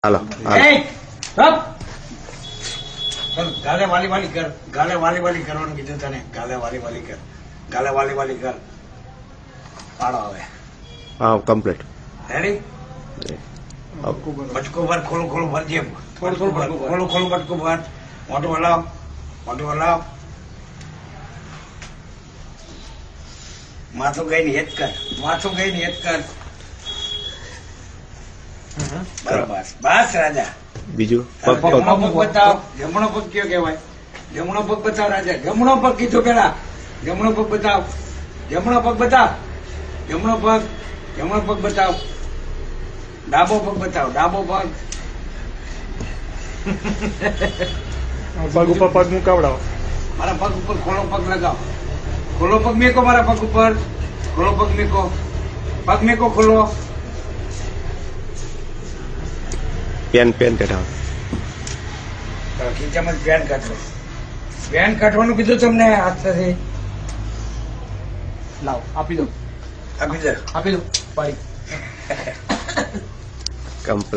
હાલો ગાલે વાલી વાલી કર, ગાલે વાલી વાલી કરવાનું કીધું તને. ગાલે વાલી વાલી કર, ગાલે વાલી વાલી કર. પાડો હવે. હા કમ્પ્લીટ. રેડી? બચકું ભર, ખોલું ખોલું ભરજે. થોડું થોડું ભર, ખોલું ખોલું બચકું ભર. મોટું હલાવ, મોટું હલાવ. માથું ગઈને હેત કર, માથું ગઈને હેત કર. બરાબર, બસ રાજા. બીજું પગ પગ જમણો પગ બતાવ. જમણો પગ કયો કહેવાય? જમણો પગ બતાવ રાજા. જમણો પગ કીધું પેલા. જમણો પગ બતાવ, જમણો પગ બતાવ. જમણો પગ, જમણો પગ બતાવ. ડાબો પગ બતાવ, ડાબો પગ. પગ ઉપર પગ મુકાવડાવો. મારા પગ ઉપર ખોલો પગ લગાવ. ખોલો પગ મેકો મારા પગ ઉપર. ખોલો પગ મેકો. પગ મેકો ખોલો. પેન પેન કઢાવો. ખીચામાં પેન કાઢો. પેન કાઢવાનું કીધું તમને હાથથી. લાવ આપી દો, આપી દે. આપી દો પાડી. કમ્પ્લીટ.